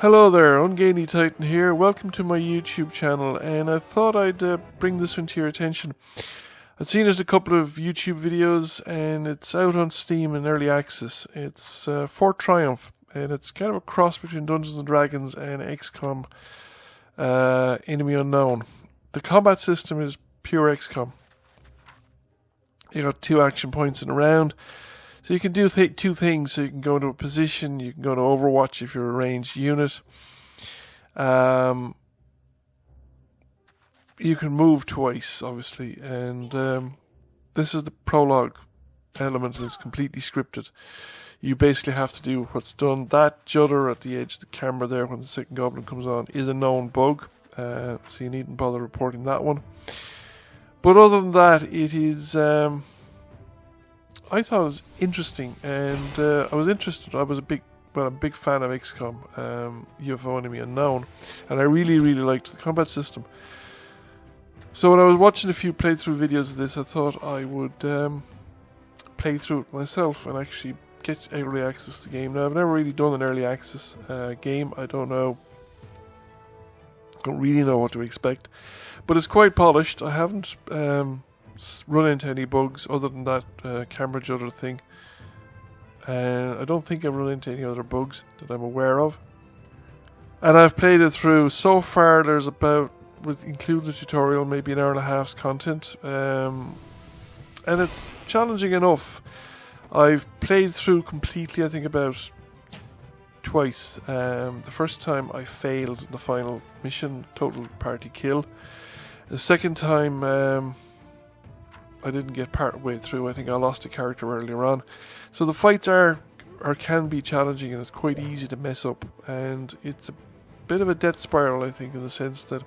Hello there, Ungainly Titan here. Welcome to my YouTube channel, and I thought I'd bring this one to your attention. I've seen it a couple of YouTube videos, and it's out on Steam in early access. It's Fort Triumph, and it's kind of a cross between Dungeons & Dragons and XCOM Enemy Unknown. The combat system is pure XCOM. You got 2 action points in a round. So you can do two things. So you can go into a position, you can go to Overwatch if you're a ranged unit. You can move twice, obviously, and this is the prologue element, and it's completely scripted. You basically have to do what's done. That judder at the edge of the camera there when the second goblin comes on is a known bug, so you needn't bother reporting that one. But other than that, it is... I thought it was interesting, and I was interested. I'm a big fan of XCOM, UFO Enemy Unknown, and I really liked the combat system. So when I was watching a few playthrough videos of this, I thought I would play through it myself and actually get early access to the game. Now, I've never really done an early access game. I don't really know what to expect, but it's quite polished. I haven't run into any bugs other than that camera judder thing, and I don't think I've run into any other bugs that I'm aware of. And I've played it through. So far there's about, with including the tutorial, maybe an hour and a half's content, and it's challenging enough. I've played through completely, I think, about twice. The first time I failed in the final mission, total party kill. The second time I didn't get part way through. I think I lost a character earlier on. So the fights can be challenging, and it's quite easy to mess up. And it's a bit of a death spiral, I think, in the sense that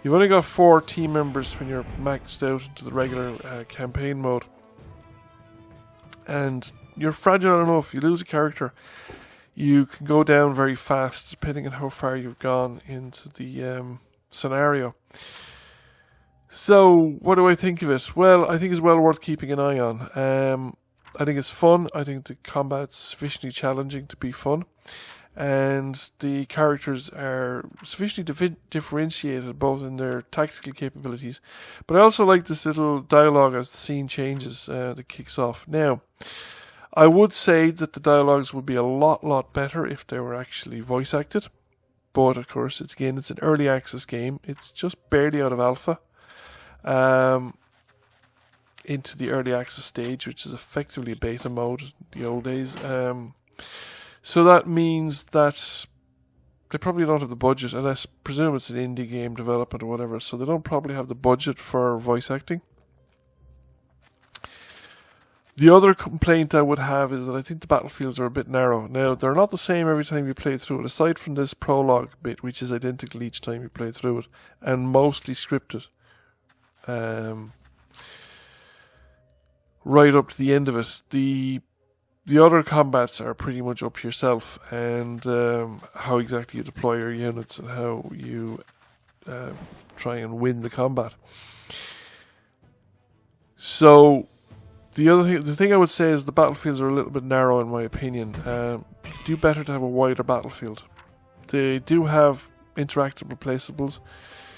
you've only got 4 team members when you're maxed out into the regular campaign mode. And you're fragile enough. You lose a character, you can go down very fast depending on how far you've gone into the scenario. So, what do I think of it? Well, I think it's well worth keeping an eye on. I think it's fun. I think the combat's sufficiently challenging to be fun. And the characters are sufficiently differentiated both in their tactical capabilities. But I also like this little dialogue as the scene changes that kicks off. Now, I would say that the dialogues would be a lot better if they were actually voice acted. But, of course, it's an early access game. It's just barely out of alpha. Into the early access stage, which is effectively beta mode in the old days. So that means that they probably don't have the budget, and I presume it's an indie game development or whatever, so they don't probably have the budget for voice acting. The other complaint I would have is that I think the battlefields are a bit narrow. Now, they're not the same every time you play through it, aside from this prologue bit, which is identical each time you play through it, and mostly scripted. Right up to the end of it, the other combats are pretty much up to yourself, and how exactly you deploy your units and how you try and win the combat. So the thing I would say is the battlefields are a little bit narrow in my opinion. Do better to have a wider battlefield. They do have interactive replaceables,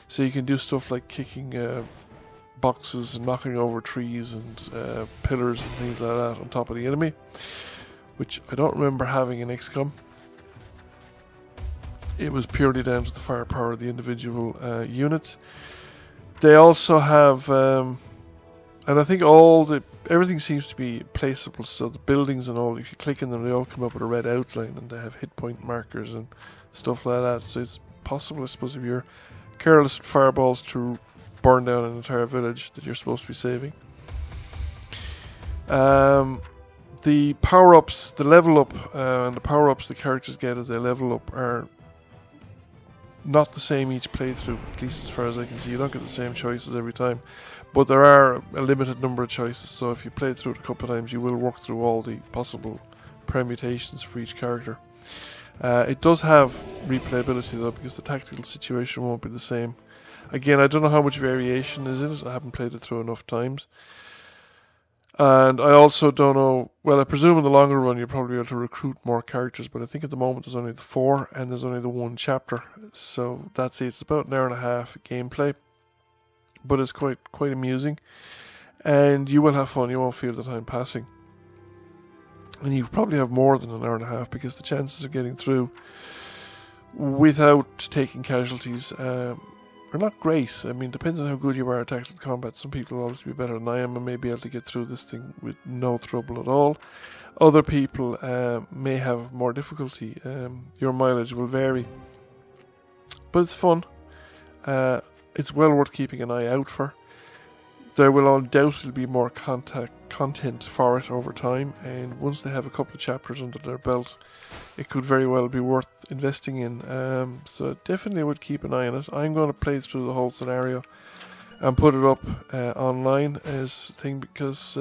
so you can do stuff like kicking boxes and knocking over trees and pillars and things like that on top of the enemy, which I don't remember having in XCOM. It was purely down to the firepower of the individual units. They also have, and I think everything seems to be placeable, so the buildings and all, if you click in them, they all come up with a red outline, and they have hit point markers and stuff like that, so it's possible, I suppose, if you're careless with fireballs, to burn down an entire village that you're supposed to be saving. The power-ups, the level up, and the power-ups the characters get as they level up are not the same each playthrough, at least as far as I can see. You don't get the same choices every time, but there are a limited number of choices, so if you play through it a couple of times, you will work through all the possible permutations for each character. It does have replayability though, because the tactical situation won't be the same. Again, I don't know how much variation is in it. I haven't played it through enough times. And I also don't know, well, I presume in the longer run you'll probably be able to recruit more characters, but I think at the moment there's only the 4 and there's only the 1 chapter. So that's it. It's about an hour and a half gameplay, but it's quite amusing. And you will have fun, you won't feel the time passing. And you probably have more than an hour and a half, because the chances of getting through without taking casualties are not great. I mean, depends on how good you are at tactical combat. Some people will obviously be better than I am and may be able to get through this thing with no trouble at all. Other people may have more difficulty. Your mileage will vary. But it's fun. It's well worth keeping an eye out for. There will undoubtedly be more content for it over time, and once they have a couple of chapters under their belt, it could very well be worth investing in. So definitely would keep an eye on it. I'm going to play through the whole scenario and put it up online as a thing, because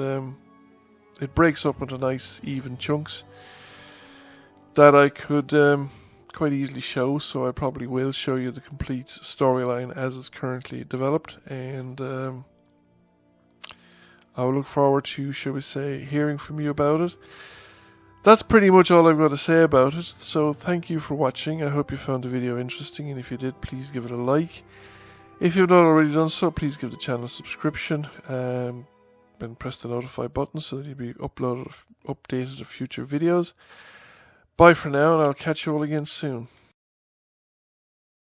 it breaks up into nice even chunks that I could quite easily show. So I probably will show you the complete storyline as it's currently developed, and I will look forward to, shall we say, hearing from you about it. That's pretty much all I've got to say about it. So thank you for watching. I hope you found the video interesting, and if you did, please give it a like. If you've not already done so, please give the channel a subscription and press the notify button so that you'll be updated of future videos. Bye for now, and I'll catch you all again soon.